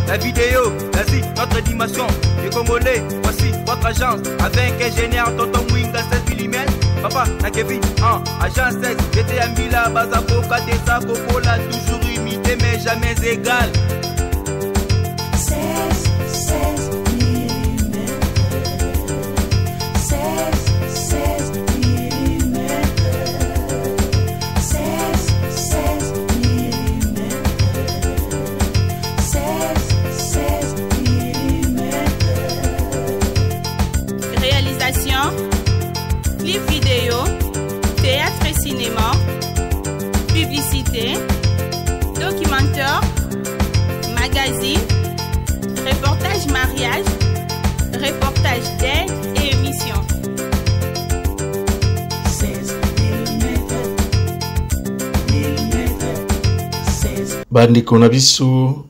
La vidéo, vas-y, notre dimension. Les Congolais, voici votre agence. Avec ingénieur Tonton Winga 16 mm. Papa, na Kevin, agence 16. J'étais à Mila, Bazako, Kadesa, Kokola, toujours imité mais jamais égal. 16 mm. 16 mm. 16 mm. 16 mm. Réalisation, clip vidéo, théâtre et cinéma, publicité, documentaire, magazine, reportage mariage, reportage d'aide et émission. 16 mm. 16. Bandeko na biso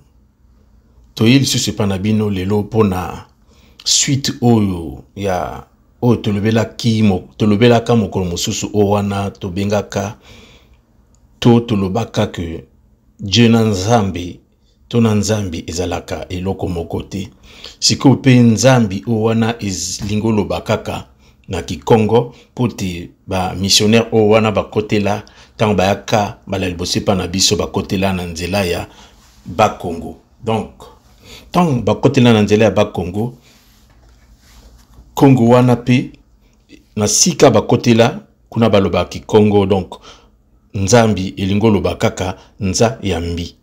toyeli lisusu epa na bino lelo mpona suite oyo ya oyo tolobelaka mokolo mosusu oyo wana tobengaka tolobaka ke Dieu na nzambe to na nzambe ezalaka eloko moko te. Sikoyo mpe nzambi oyo wana elingi oloba kaka na Kikongo mpo te bamissionnaire oyo wana bakotela ntango bayaka bala liboso epa na biso bakotela na nzela ya Bakongo. Donc ntango bakotela na nzela ya Bakongo, Kongo wana pe na sika bakotela kuna baloba Kikongo, donc nzambi elingi oloba kaka nza ya mbi.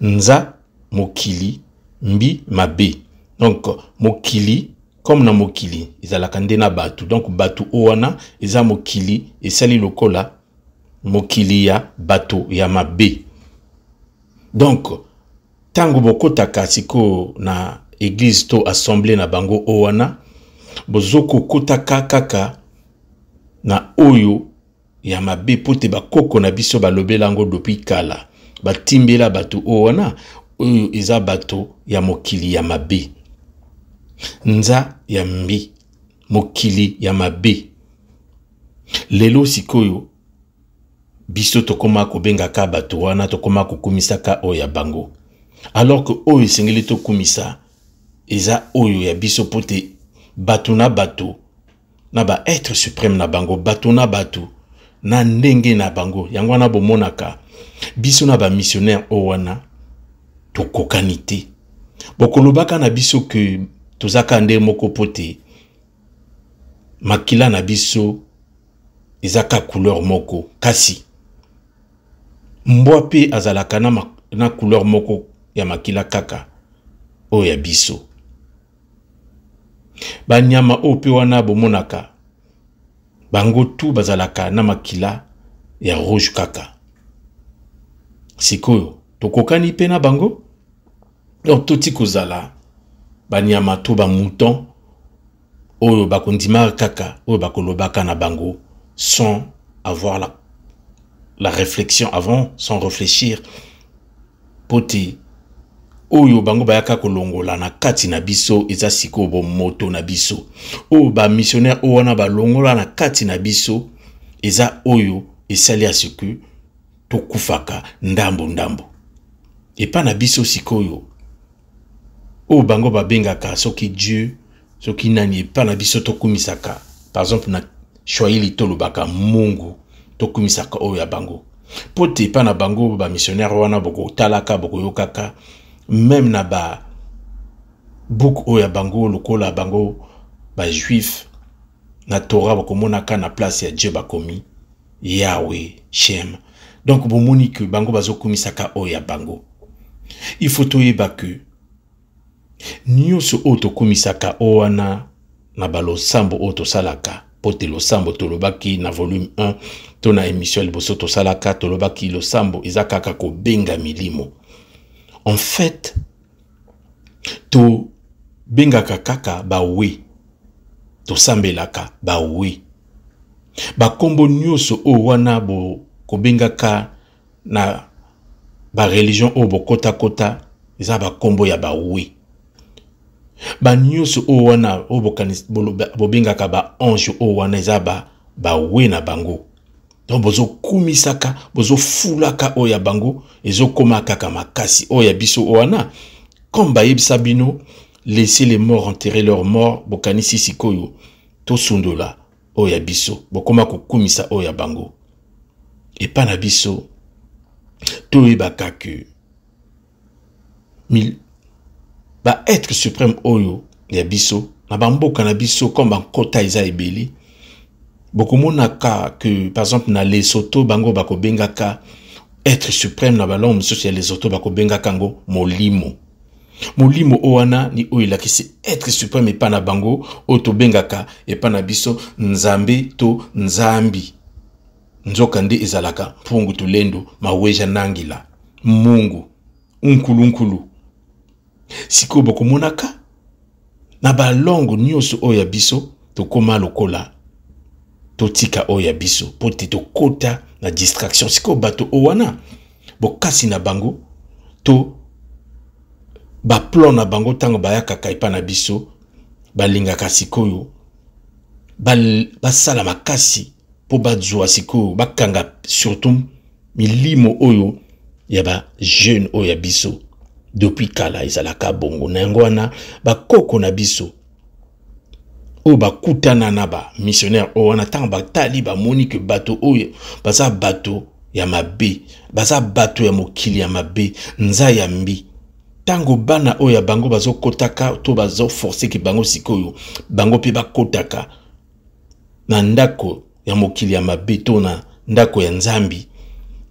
Nza mokili, mbi mabe. Donc mokili comme na mokili ezalaka nde na batu. Donc batu owana eza mokili esali lokola mokili ya bato ya mabe. Donc tango bokotaka siko na église to assemblée na bango owana, bozoko kotaka kaka na oyo ya mabe pote bakoko na biso balobela ngo depuis kala. Batimbela bato owana oyo eza bato ya mokili ya mabe. Nza ya mbi, mokili ya mabe. Lelo sikoyo biso tokoma kobengaka bato wana tokoma kokumisaka oyo ya bango. Alors que oyo esengeli tokumisa eza oyo ya biso pote bato na ba être suprême na bango, bato na bato na ndenge na bango. Yango wana bomonaka biso na ba missionnaire oyo wana tokokani te. Bokolobaka na biso ke tozaka nde moko pote makila na biso ezaka couleur moko, kasi mbwa pe azalaka na couleur moko ya makila kaka oyo ya biso. Banyama oyo pe wana bomonaka bango tu bazalaka na makila ya rouge kaka. Sikoyo tokokani pe na bango. Donc toti kozala banyama to ba mouton oyo bakondima kaka oyo bakolobaka na bango sans avoir la réflexion avant, sans réfléchir. Poti oyo bango bayaka kolongola na kati na biso eza siko bo moto na biso. Oyo ba missionnaire oyo wana balongola na kati na biso eza oyo esali ya siku tokufaka ndambo. Epa na biso sikoyo oyo bango babengaka soki Dieu, soki nani epa na biso tokumisaka. Par exemple na Swahili tolobaka Mungu tokumisaka oyo ya bango. Pote epa na bango ba missionnaire wana boko talaka boko yokaka. Même na ba book oyo ya bango lokola bango ba juif na Torah bakomonaka na place ya Dieu bakomi Yahweh Shem. Donc bomoni que bango bazokumisaka oyo ya bango. Il faut toyeba que nyonso oyo tokumisaka oyo wana na balosambo oyo tosalaka. Pote losambo tolobaki na volume 1 to na émission liboso tosalaka tolobaki losambo eza kaka kobenga milimo. En fait, to bengaka kaka bawe, to sambelaka bawe. Ba kombo nyonso o wana bo kobengaka na ba religion o bo kota eza ba kombo ya bawe. Ba nyonso o wana o bo bengaka ba ange o wana eza bawe na bango. Donc bozo kumisaka, bozo fulaka oya bango, ezo koma kaka makasi oya biso oana comme Baïb Sabino, laissez les morts enterrer leurs morts, bokanisi sikoyo, to sundola, oya biso, bokoma kukumisa oya bango. Et pas na biso, to ebaka que, ba être suprême oyo, ya biso, na bamboka na biso, comme ban kota isa ebeli, bokomonaka que, par exemple, na Lesotho, bango bako bengaka, être suprême na balong, monsieur Lesotho bako bengaka ngo, molimo. Molimo owana ni oila ki se être suprême et pas na bango, oto bengaka et pas na biso, nzambe to nzambi. Nzokande ezalaka, pungu tulendo, maweja nangila, mungu, unkulu. Siko boko monaka, na balongo nyoso oya biso, to koma lokola, to tika oya biso, pote to kota na distraction. Siko bato owana, bokasi na bango, to ba plan na bango tango bayaka kaipa na biso balingaka sikoyo basala makasi po badzwa sikoyo bakanga surtout milimo oyo ya ba jeune oyo ya biso depuis kala ezalaka bongo na yango wana bakoko na biso oyo bakutana na ba missionnaire oyo wana tango batali bamoni ke bato oyo baza bato ya mabe baza bato ya mokili ya mabe nza ya mbi. Tango bana oya bango bazo kotaka to bazo forcer ki bango sikoyo bango pe ba kotaka na ndako ya mokili ya mabe to na ndako ya nzambi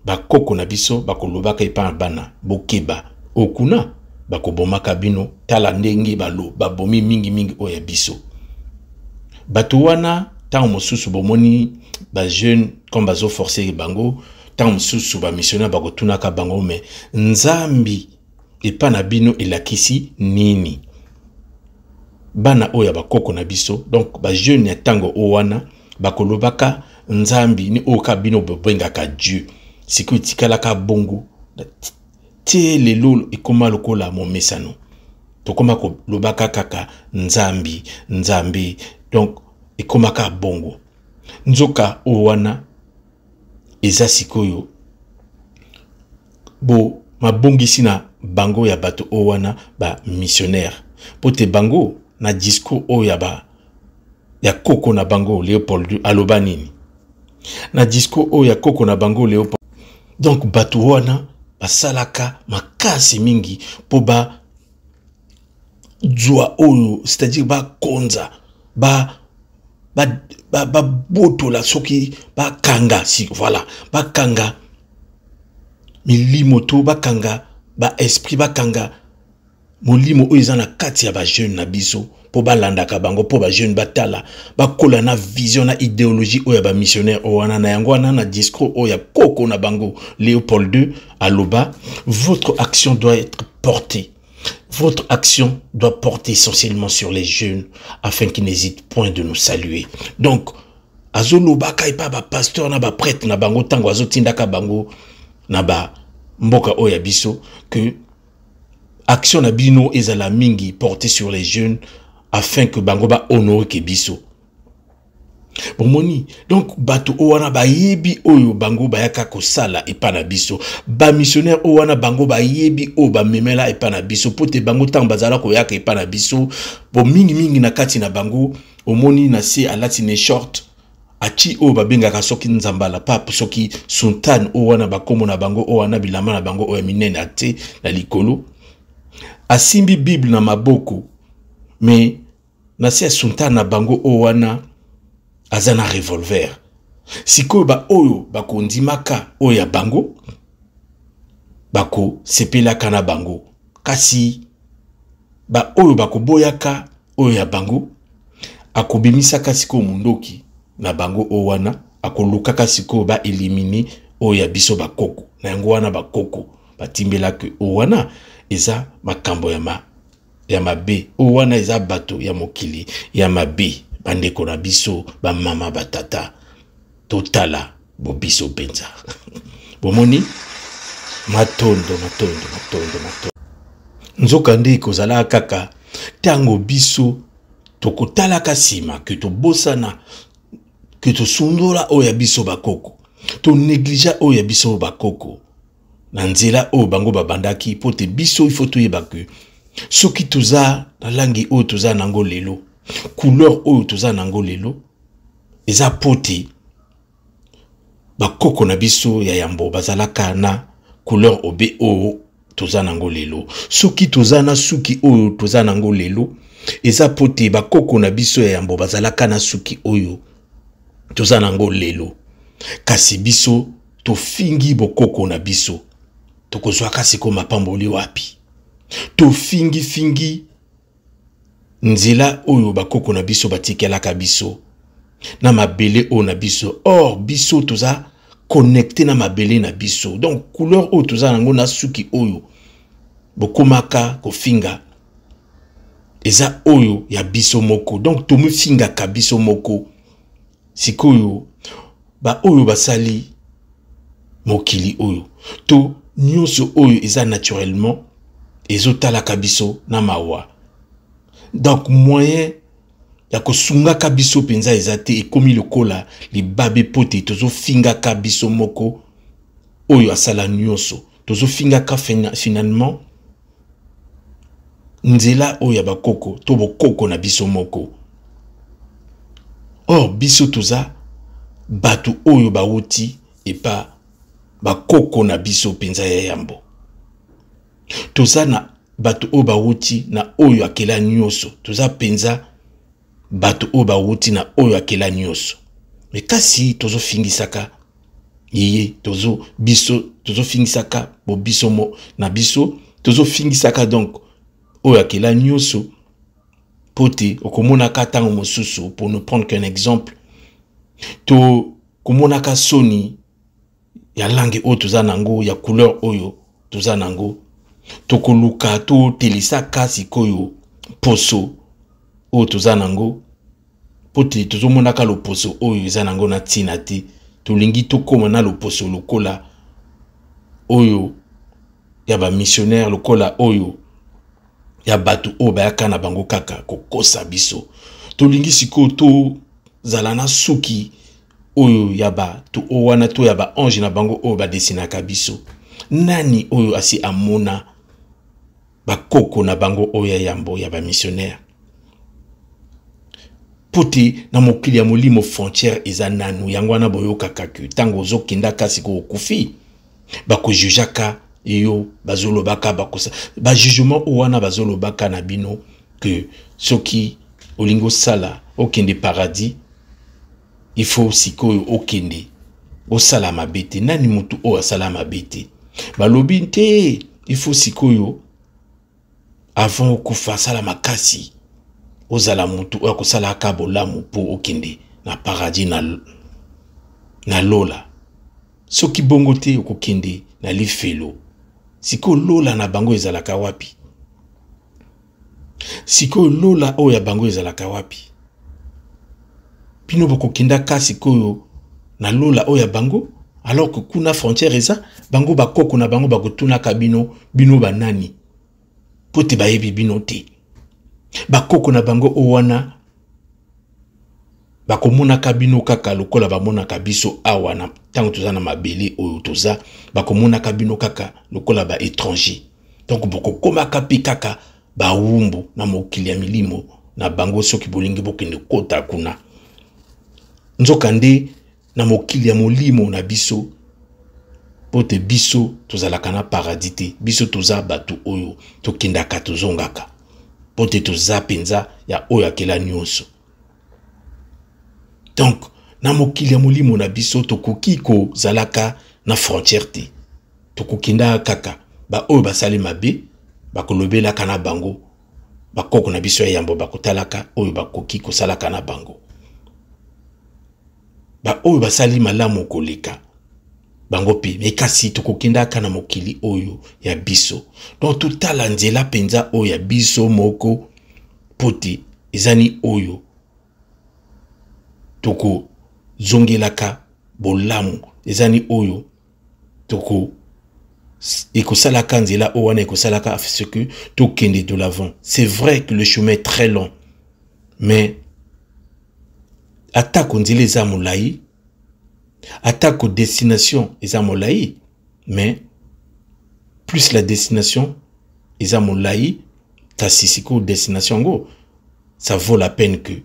bakoko na biso bakolobaka epa bana bokeba okuna bakobomaka bino tala ndenge balo babomi mingi oya biso bato wana tango mosusu bomoni ba jeune comme bazo forcer bango tango mosusu ba missionnaire bakotunaka bango mais nzambi et pas na bino elakisi nini bana oya bakoko na biso donc ba jeune ya tango owana bakolobaka nzambi ni oka bino bobengaka Dieu siku tikalaka bongo tie lelo ekoma lokola mo mesano to koma ko lobaka kaka nzambi donc ekomaka bongo nzoka owana eza sikoyo bo mabongisi na bango ya bato owana ba missionnaire pote bango na discours oya ba ya koko na bango Léopold aloba nini na discours oya koko na bango Léopold donc bato wana basalaka makasi mingi po ba jwa oyo c'est-à-dire ba konza ba botola soki ba kanga si voilà ba kanga milimo to bakanga ba esprit bakanga molimo oyo eza na kati ya ba jeune na biso po balandaka bango po ba jeune batala bakola na vision na idéologie oyo ba missionnaire owana na yango wana na discours oyo koko na bango Léopold II aloba votre action doit être portée. Votre action doit porter essentiellement sur les jeunes afin qu'ils n'hésitent point de nous saluer. Donc azoloba kaipa ba pasteur na ba prêtre na bango tango azotindaka bango na ba mboka oya biso que action na bino ezala mingi portée sur les jeunes afin que bango ba honore ke biso. Bon moni donc bato owana ba yebi oyo bango bayaka kosala epa na biso ba missionnaire owana bango ba yebi o ba memela epa na biso pote bango tang bazala koyaka epa na biso bo mingi na kati na bango omoni na se alati ne short achi o babengaka soki nzambala pape soki sultan o wana bakomo na bango o wana bilama na bango o ya minene ate na likolo asimbi bible na maboko mais na se sultan na bango o wana azana revolver siko ba oyo bakondimaka o ya bango bako sepelaka na bango kasi ba oyo bakoboyaka o ya bango akobimisaka siko mundoki na bango owana akolukaka siko ba eliminer oya biso bakoko na yango wana bakoko batimbela ke owana eza makambo ya mabe owana eza bato ya mokili ya mabe bandeko na biso ba mama batata totala bo biso penza bomoni matondo nzoka nde kozala kaka tango biso tokotalaka sima ke tobosana que to sundola oya biso bakoko to négligea oya biso bakoko na nzela o bango babandaki pote biso il faut toyeba que soki toza na langi oyo toza nango lelo, couleur oyo toza nango lelo, eza pote bakoko na biso ya yambo bazalaka na couleur obe oyo toza nango lelo. Soki toza na suki oyo toza nango lelo, eza pote bakoko na biso ya yambo bazalaka na suki oyo toza nango lelo. Kasi biso tofingi bokoko na biso, tokozwaka siko mapamboli wapi? Tofingi nzela oyo bakoko na biso batikelaka biso na mabele oyo na biso. Or biso toza connecté na mabele na biso. Donc couleur oyo toza nango na suki oyo bokomaka kofinga eza oyo ya biso moko. Donc tomufinga ka biso moko. Sikoyo ba oyo basali mokili oyo to nyonso oyo eza naturellement ezotalaka biso na mawa. Donc moyen ya kosunga biso penza ezate ekomi lokola libabe pote tozofinga biso moko oyo asala nyonso. Tozofinga finalement nzela oyo ya bakoko to bokoko na biso moko. Or biso toza batu oyo bauti epa bakoko na biso penza ya yambo. Toza na batu oyo bauti na oyo akela nyonso. Toza penza batu oyo bauti na oyo akela nyonso. Mais kasi tozo fingisaka yeye tozo fingisaka bo biso mo na biso tozo fingisaka donc oyo akela nyonso pote okomonaka tango mosusu. Pour ne prendre qu'un exemple, to komonaka soni ya langue oyo toza nango, ya couleur oyo toza nango, tokoluka to telisaka sikoyo poso oyo toza nango pote tozomonaka lo poso oyo eza nango na tina te. Tolingi tokoma na lo poso lokola oyo ya ba missionnaire, lokola oyo ya batu oyo bayaka na bango kaka kokosa biso. Tolingi siko to zala na suki oyo ya ba to wana to ya ba ange na bango oyo ba desinaka biso. Nani oyo asi amona bakoko na bango oyo ya yambo ya ba missionnaire? Pote na mokili ya molimo frontière eza nanu yango wana boyoka kaku tango ozokenda kasi ko okufi bako jujaka yo bazolobaka bakosa ba jugement wana bazolobaka na bino que soki olingo sala okende paradis il faut sikoyo okende osala mabete. Nani mutu o asala mabete balobi te il faut sikoyo avant okufa sala makasi ozala mutu o akosala kabolamu po okende na paradis na lola. Soki bongo te okokende na lifelo. Siko lola na bango ezalaka wapi? Siko lola oyo ya bango ezalaka wapi? Bino bokokenda kasi koyo na lola oyo ya bango, alors que kuna frontière eza bango bakoko na bango bakotunaka bino banani pote bayebi bino te. Bakoko na bango owana bakomonaka bino kaka lokola bamonaka biso awa na tango toza na mabele oyo toza, bakomonaka bino kaka lokola ba étranger. Donc bokokomaka pe kaka bawumbu na mokili ya milimo na bango soki bolingi bokende kota kuna. Nzokande na mokili ya molimo na biso pote biso tozalaka na paradis te. Biso toza batu oyo tokendaka tozongaka pote toza penza ya oyo akela nyonso. Donc na mokili ya molimo na biso tokoki kozalaka na frontière te. Tokokenda kaka ba oyo basali mabe bakolobelaka na bango, bakoko na biso ya yambo bakotalaka oyo bakoki kosalaka na bango. Ba oyo basali malamu koleka bango pe mekasi tokokendaka na mokili oyo ya biso. Donc totala nzela penza oyo ya biso moko pote ezani oyo toko zongelaka bolamu, ezani oyo toko ekosalaka nzela oyo wana ekosalaka ce que tokende de l'avant. C'est vrai que le chemin est très long, mais attaque nzela eza molai, attaque destination eza molai, mais plus la destination eza molai, kasi siko destination ngo ça vaut la peine que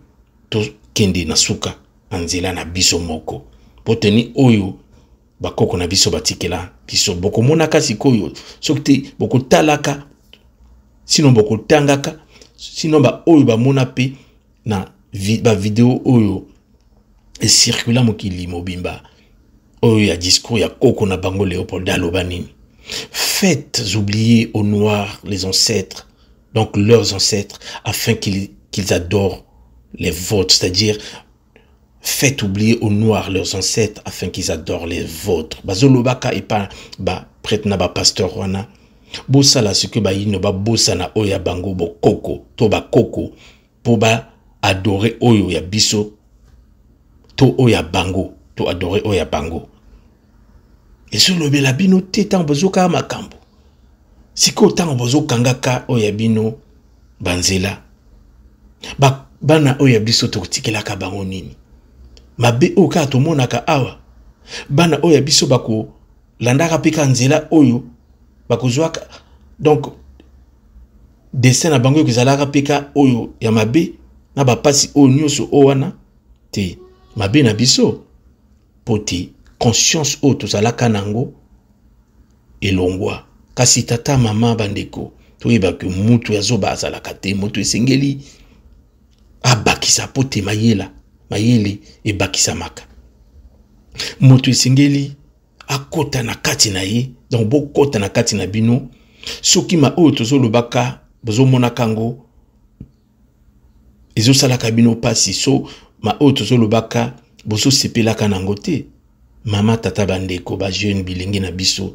to kende na suka anzela na biso moko poteni oyo bakoko na biso batikela biso boko monaka sikoyo sokte boko talaka sinon boko tangaka sinon ba oyo ba mona pe na ba vidéo oyo et circula mokili mobimba oyo ya discours ya koko na bango Léopold Alobanini. Faites oublier aux Noirs les ancêtres, donc leurs ancêtres, afin qu'ils adorent les vôtres, c'est-à-dire faites oublier aux Noirs leurs ancêtres afin qu'ils adorent les vôtres. Bazolobaka et pas ba prêtre na ba pasteur wana. Bossa la ce que ba yino ba bossa na oya bango bo koko, to ba koko po ba adorer oyo ya biso to oya bango, to adorer oya bango. Et sur le belabino te tant bozoka makambo. Siko tant bozo kangaka oya bino banzela. Ba bana oya biso to tikela ka bango nini. Mabe oka to monaka awa. Bana oya biso bako landaka peka nzela oyo bako zwaka. Donc dessin na bango kizalaka peka oyo ya mabe na ba pasi o nyoso o wana te mabe na biso poti conscience o to zalaka nango elongwa kasi tata mama bandeko to yeba ke mutu yazoba azalaka te mutu esengeli abakisa pote mayele ebakisa maka mutu esengeli akota na kati na ye donc bokota na kati na bino soki ma o tozolobaka bozomona kango ezosalaka bino pasi so ma o tozolobaka bozosepelaka nango te mama tata bandeko ba jeune bilenge na biso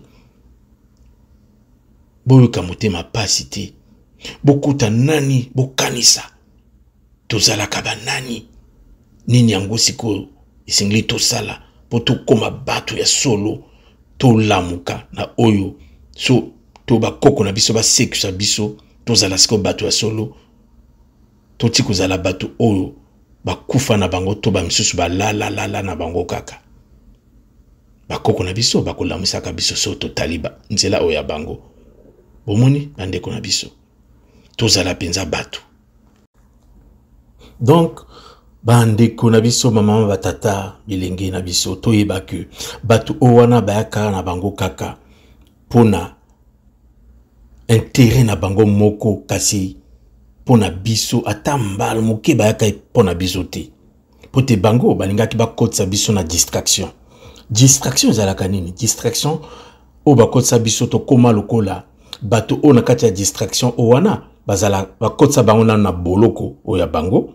boyoka motema pasi te bokuta nani bokanisa tozalaka banani nini yango siko esengeli tosala po tokoma bato ya solo tolamuka na oyo so to bakoko na biso basekisa biso tozala siko bato ya solo toti kozala bato oyo bakufa na bango to bamisusu balala na bango kaka bakoko na biso bakolamusaka biso so totaliba nzela oyo ya bango bomoni bandeko na biso tozala penza bato. Donc bandeko na biso mama batata bilenge na biso toyeba ke bato owana bayaka na bango kaka pona intérêt na bango moko kasi pona biso atambal moke bayaka pona biso te pote bango balingaki bakotsa biso na distraction ezalaka nini distraction o bakotsa biso to koma lokola bato o na kati ya distraction o wana bazala bakotsa bango na boloko o ya bango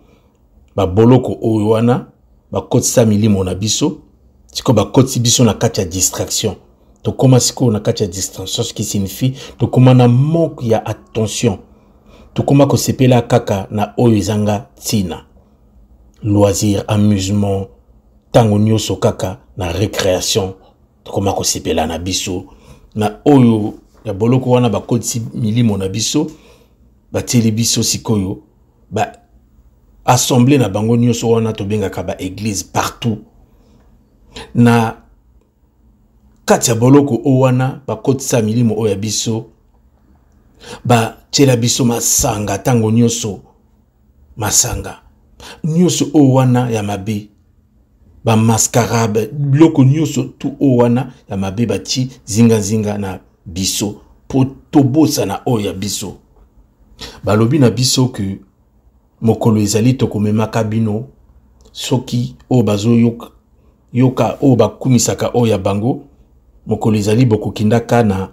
ba boloko o wana bakotsa milimo na biso siko bakotsi biso na kati ya distraction to koma siko na kati ya distraction ce qui signifie to koma na manque ya attention to koma ko sepela kaka na oyo ezanga tina loisir amusement tango nyoso kaka na récréation to koma ko sepela na biso na oyo ya boloko wana bakotsi milimo na biso bateli biso sikoyo ba assemblée na bango nyoso wana to bengaka ba église partout na kati ya boloko o wana bakotisa milimo o ya biso ba tshela biso masanga tango nyoso masanga nyoso o wana ya mabe ba mascarade bloko nyoso tu o wana ya mabe bati zinga na biso po tobosa na o ya biso balobi na biso ke mokolo ezali tokomemaka bino soki o bazo yoka o bakumisaka o ya bango mokolo ezali bokokindaka na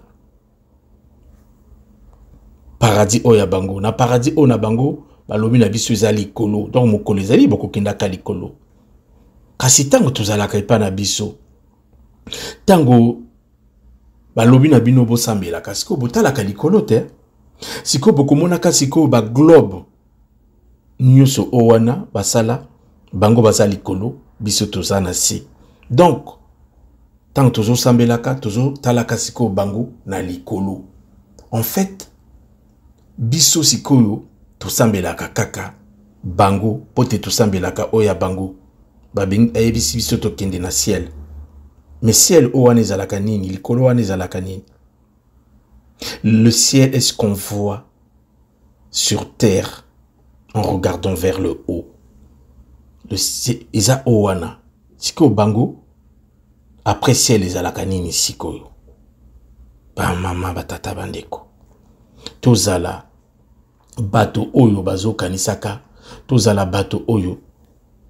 paradis o ya bango na paradis o na bango balobi na biso ezali likolo donc mokolo ezali bokokindaka likolo kasi tango tozalaka epa na biso tango balobi na bino bosambelaka siko botalaka likolo te siko bokomonaka siko ba globe nyoso o wana basala bango baza likolo biso toza na si donc tant tozo sambelaka tozo talaka siko bango na likolo en fait biso sikoyo tosambelaka kaka bango pote tosambelaka oya bango babing ayebisi biso tokende na ciel mais ciel o wana ezalaka nini likolo wana ezalaka nini le ciel est ce qu'on voit sur terre en regardant vers le haut. Eza owana. Siko bango, après ciel ezalaka nini sikoyo. Ba mama batata bandeko. Tozala bato oyo bazo kanisaka. Tozala bato oyo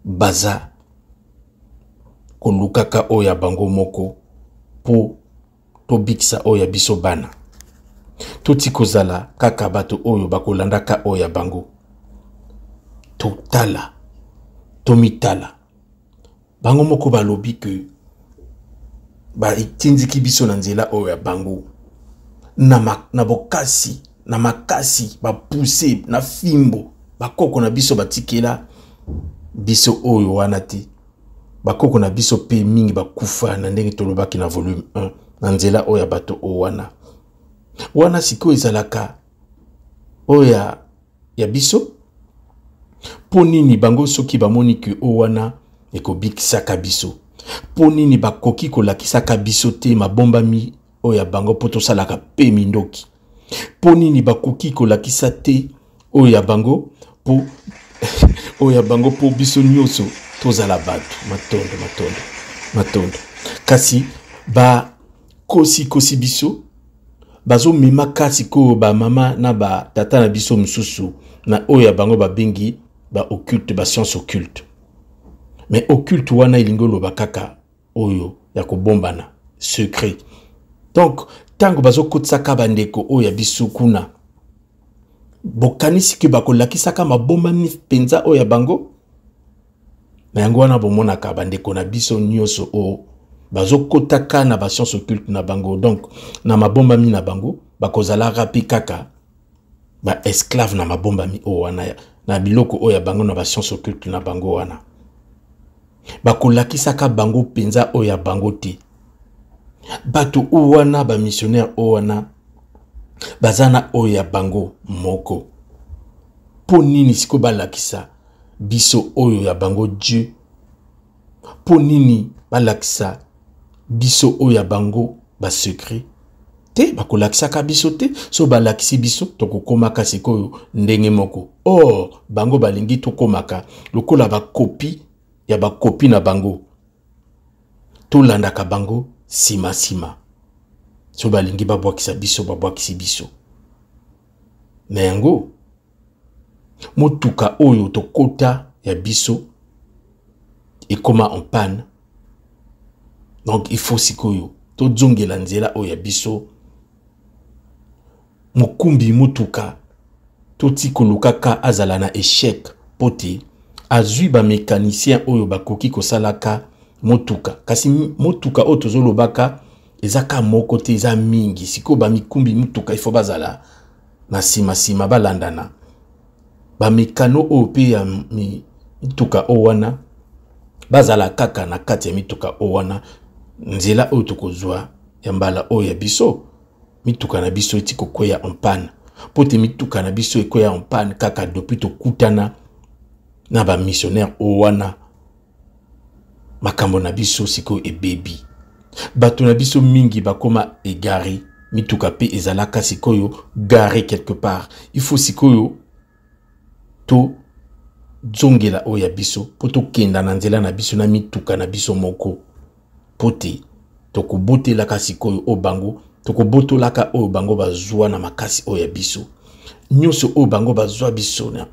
baza kolukaka oya bango moko po tobikisa oya biso bana. Toti kozala kaka bato oyo bakolandaka oya bango. Totala, tomitala. Bango moko balobi ke ba itindiki biso na nzela oya bango. Na bokasi, na makasi, ba pousse, na fimbo, ba koko na biso batikela biso oyo wana te. Ba koko na biso pe mingi ba kufa na ndenge tolobaki na volume 1 na nzela oya bato o wana. Wana siko ezalaka oya ya biso. Po nini bango soki bamoni ke o wana ekobikisaka biso. Po nini bakoki kolakisaka biso te mabombami oya bango po tosalaka pe mindoki. Po nini bakoki kolakisa te oya bango po oya bango po biso nyonso tozala bato matondo. Kasi ba kosi biso bazo mema kasi ko ba mama na ba tata na biso mususu na oya bango ba bengi ba occulte ba science occulte. Mais occulte wana ilingolo bakaka oyo ya kobombana secret. Donc tango bazo kotsaka bandeko oya biso kuna bokanisi ke bakolakisaka mabombami penza oya bango na yango wana bomonaka bandeko na biso nyonso o bazo kotaka na ba science occulte na bango. Donc na mabombami na bango bakozala rapi kaka ba esclave na mabombami o wana na biloko oya bango na ba science occulte na bango wana. Bakolakisaka bango penza oya bango te. Bato wana ba missionnaire wana bazana oya bango moko. Po nini siko balakisa biso oyo ya bango Dieu? Po nini balakisa biso oyo ya bango ba secret? Te bakolakisaka biso te. So balakisi biso tokokomaka sikoyo ndenge moko. Or bango balingi tokomaka lokola ba copie ya ba copie na bango. Tolandaka bango sima. So balingi babwakisa biso. Na yango motuka oyo tokota ya biso ekoma en panne. Donc il faut sikoyo to dzongela nzela oyo ya biso. Mokumbi motuka to tikolukaka azala na échec pote azui ba mécanicien oyo bakoki kosalaka motuka. Kasi motuka oyo tozolobaka ezaka moko te eza mingi. Siko ba mikumbi motuka il faut bazala na sima balandana. Ba mekano oyo pe ya mituka o wana bazala kaka na kati ya mituka o wana nzela oyo tokozwa ya mbala oyo ya biso. Mituka na biso etiko kweya en panne. Pote mituka na biso ekweya en panne kaka depuis tokutana na ba missionnaire o wana. Makambo na biso siko e baby. Bato na biso mingi bakoma egari. Mituka pe ezalaka sikoyo garé quelque part. Il faut sikoyo to dzongela oya biso poto kenda na nzela na biso na mituka na biso moko. Pote toko bote laka sikoyo o bango. Toko boto laka o bango bazwa na makasi oya biso. Nyonso o bango bazwa biso na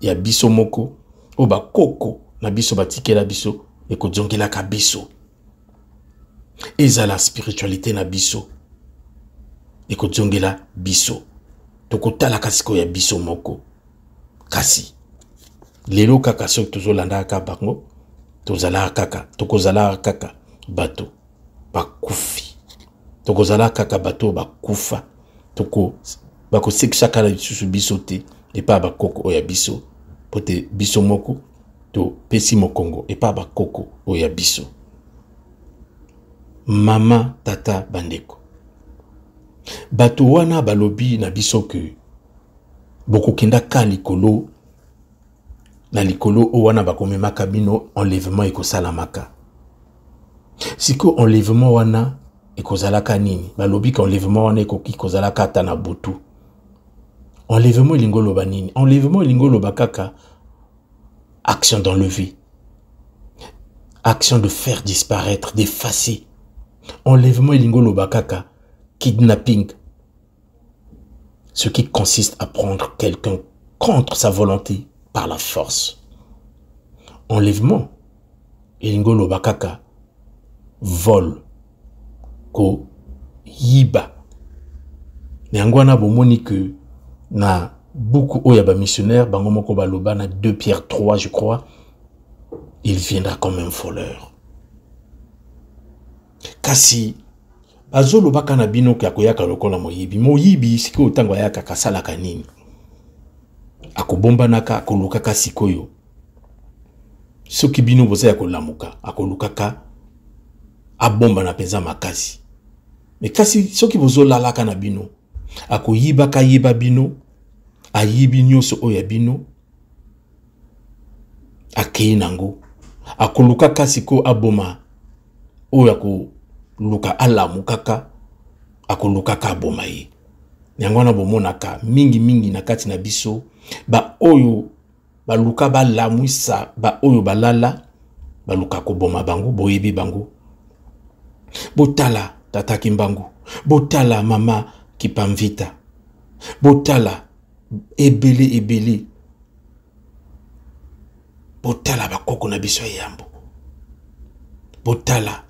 ya biso moko. O bakoko na biso batikela biso eko dzongela ka biso. Eza la spiritualité na biso. Eko dzongela biso. Toko talaka sikoyo ya biso moko. Kasi lelo kaka soki tozolanda kaka bango tozala kaka tokozala kaka bato bakufi. Tokozala kaka bato bakufa. Toko bakosekisa kala lisusu biso te epa bakoko oya biso. Pote biso moko to pesi mokongo epa bakoko oya biso. Mama tata bandeko. Bato wana balobi na biso ke boko kenda ka likolo na likolo o wana bakomemaka bino enlèvement ekosalamaka. Siko enlèvement wana ekozalaka nini? Balobi ka enlèvement wana ekoki kozalaka ata na butu. Enlèvement lingolo banini. Enlèvement lingolo bakaka. Action d'enlever. Action de faire disparaître, d'effacer. Enlèvement lingolo bakaka. Kidnapping. Ce qui consiste à prendre quelqu'un contre sa volonté par la force. Enlèvement lingolo bakaka. Vol. Ko yiba. Nyangwana bomoni que na beaucoup oyaba missionnaire bango moko baloba na 2 Pierre 3 je crois, il viendra comme un voleur. Kasi bazolo baka na bino ka koyaka lokola moyibi siko otango yaka kasala kanini akobomba naka akoluka kasikoyo soki bino boza ya kolamuka akolukaka abomba na penza makasi. Mais kasi soki bozola laka na bino akoyiba ka yiba bino ayibi nyoso oya bino akei nango akoluka kasiko aboma oya ko luka alamu kaka akoluka ka aboma ye. Nyangwana bomonaka mingi na kati na biso ba oyo baluka ba lamwisa ba oyo balala baluka ko boma bango boyebi bango. Botala tata Kimbangu, botala mama Kipamvita, botala ebele botala bakoko na biso yambo, botala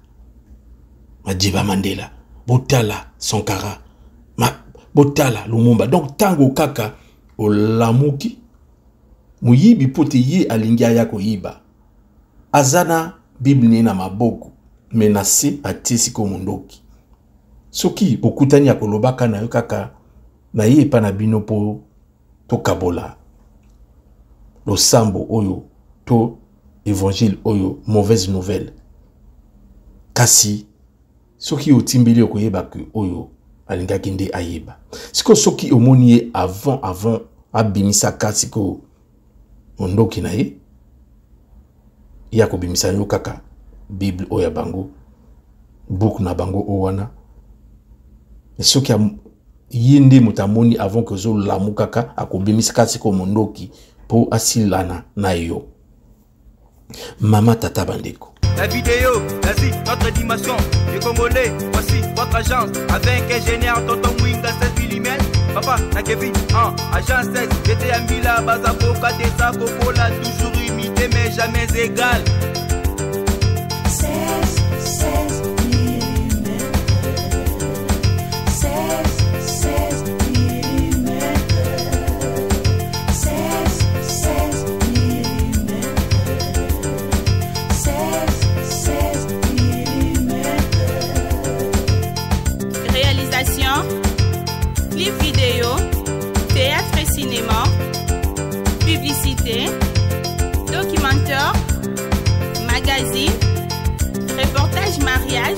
Madiba Mandela, botala Sankara, botala Lumumba. Donc tango kaka olamuki muyibi pote ye alingia yako yiba azana Bible na maboko menacé atisi ko mundoki soki okutani akolobaka na yo kaka na ye pa na bino po to kabola losambo oyo to évangile oyo mauvaise nouvelle kasi soki otimbeli okoyeba ke oyo alingaki nde ayeba siko soki omoni ye avant abimisa kasi ko mundoki na ye ya kobimisa yo kaka Bible oya bango book na bango owana soki yindi mutamoni avant que zo lamu kaka akobimisa kasi ko mondoki po asilana na yo mama tata bandeko. La vidéo, vas-y, notre dimension, les Congolais, voici votre agence, avec ingénieur Tonton Mwinga 7 mm, papa, na Kevin, agence 16, j'étais à Mila, Bazako, Katesa, Kokola, toujours imité, mais jamais égal. 16 mm. 16 mm. 16 mm. 16 mm. Réalisation, clip vidéo, théâtre et cinéma, publicité, documentaire, magazine, reportage mariage,